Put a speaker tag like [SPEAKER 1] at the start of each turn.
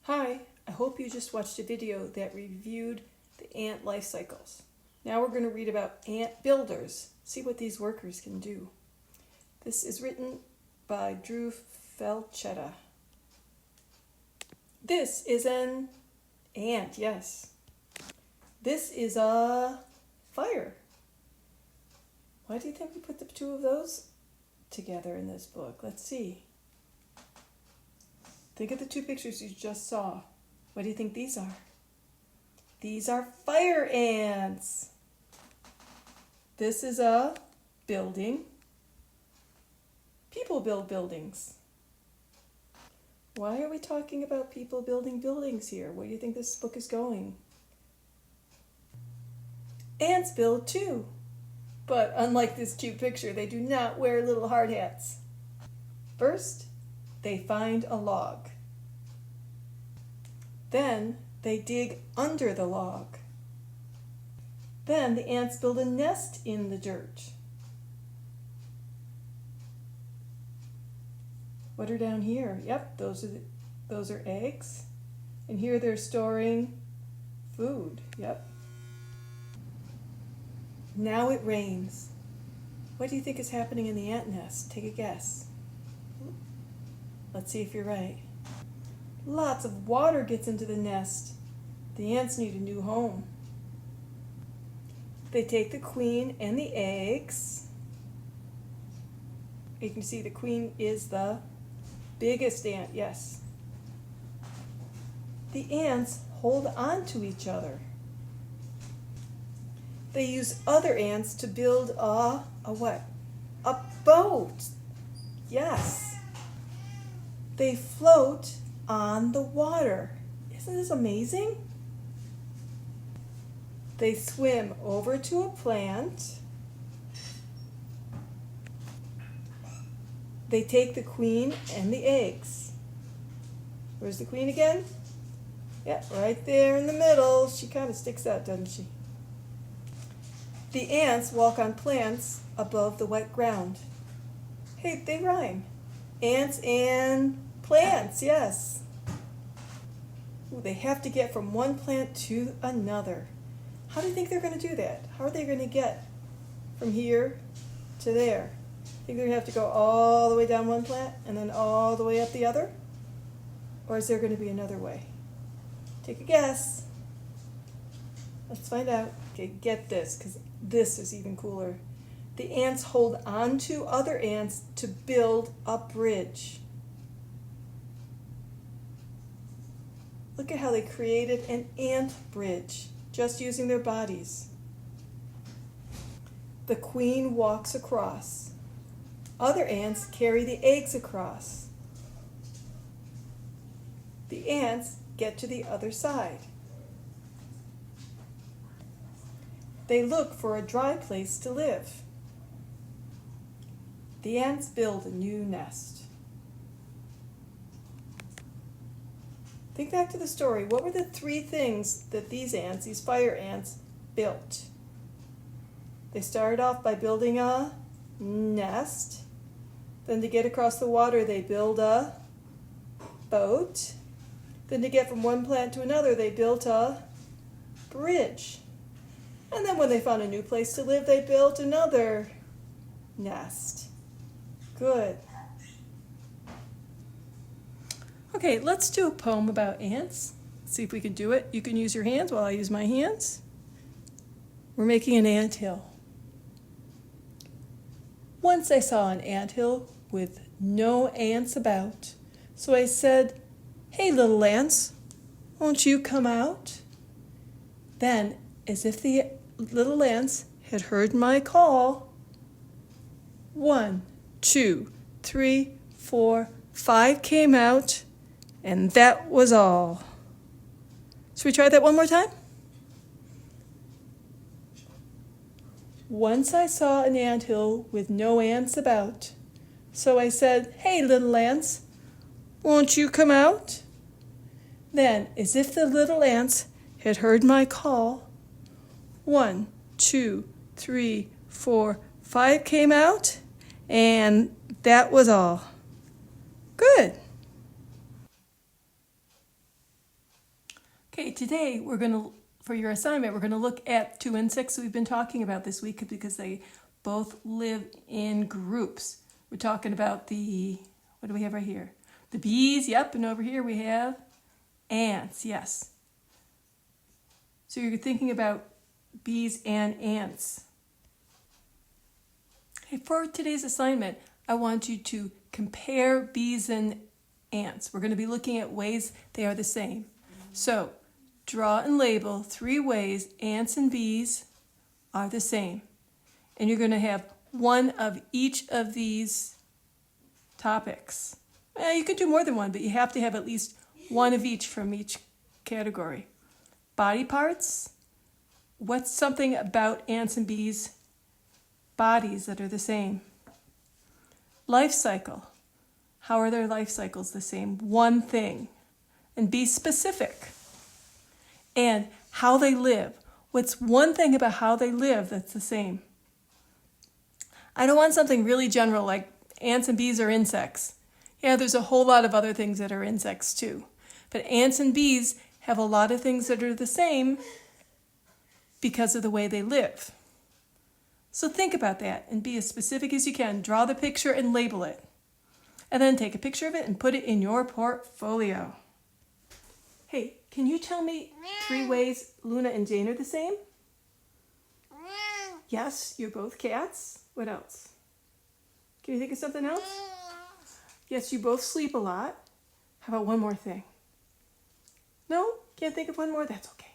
[SPEAKER 1] Hi, I hope you just watched a video that reviewed the ant life cycles. Now we're going to read about ant builders, see what these workers can do. This is written by Drew Felchetta. This is an ant, yes. This is a fire. Why do you think we put the two of those together in this book? Let's see. Think of the two pictures you just saw. What do you think these are? These are fire ants. This is a building. People build buildings. Why are we talking about people building buildings here? Where do you think this book is going? Ants build too. But unlike this cute picture, they do not wear little hard hats. First, they find a log. Then they dig under the log. Then the ants build a nest in the dirt. What are down here? Yep, those are eggs. And here they're storing food. Yep. Now it rains. What do you think is happening in the ant nest? Take a guess. Let's see if you're right. Lots of water gets into the nest. The ants need a new home. They take the queen and the eggs. You can see the queen is the biggest ant, yes. The ants hold on to each other. They use other ants to build a what? A boat. Yes. They float on the water. Isn't this amazing? They swim over to a plant. They take the queen and the eggs. Where's the queen again? Yeah, right there in the middle. She kind of sticks out, doesn't she? The ants walk on plants above the wet ground. Hey, they rhyme. Ants and plants, yes. Ooh, they have to get from one plant to another. How do you think they're going to do that? How are they going to get from here to there? Think they're going to have to go all the way down one plant and then all the way up the other? Or is there going to be another way? Take a guess. Let's find out. Okay, get this, because this is even cooler. The ants hold on to other ants to build a bridge. Look at how they created an ant bridge, just using their bodies. The queen walks across. Other ants carry the eggs across. The ants get to the other side. They look for a dry place to live. The ants build a new nest. Think back to the story. What were the three things that these ants, these fire ants, built? They started off by building a nest. Then to get across the water, they build a boat. Then to get from one plant to another, they built a bridge. And then when they found a new place to live, they built another nest. Good. Okay, let's do a poem about ants. See if we can do it. You can use your hands while I use my hands. We're making an anthill. Once I saw an anthill with no ants about. So I said, "Hey, little ants, won't you come out?" Then, as if the little ants had heard my call, 1, 2, 3, 4, 5 came out, and that was all. Should we try that one more time? Once I saw an anthill with no ants about. So I said, "Hey, little ants, won't you come out?" Then, as if the little ants had heard my call, 1, 2, 3, 4, 5 came out, and that was all. Good. Okay, today for your assignment, we're going to look at two insects we've been talking about this week because they both live in groups. We're talking about what do we have right here? The bees, yep, and over here we have ants, yes. So you're thinking about bees and ants. Okay, for today's assignment, I want you to compare bees and ants. We're going to be looking at ways they are the same. So, draw and label 3 ways ants and bees are the same. And you're going to have one of each of these topics. You can do more than one, but you have to have at least one of each from each category. Body parts. What's something about ants and bees' bodies that are the same? Life cycle. How are their life cycles the same? One thing. And be specific. And how they live. What's one thing about how they live that's the same? I don't want something really general like ants and bees are insects. Yeah, there's a whole lot of other things that are insects too. But ants and bees have a lot of things that are the same because of the way they live. So think about that and be as specific as you can. Draw the picture and label it. And then take a picture of it and put it in your portfolio. Hey, can you tell me 3 ways Luna and Jayne are the same? Yes, you're both cats. What else? Can you think of something else? Yes, you both sleep a lot. How about one more thing? No? Can't think of one more? That's okay.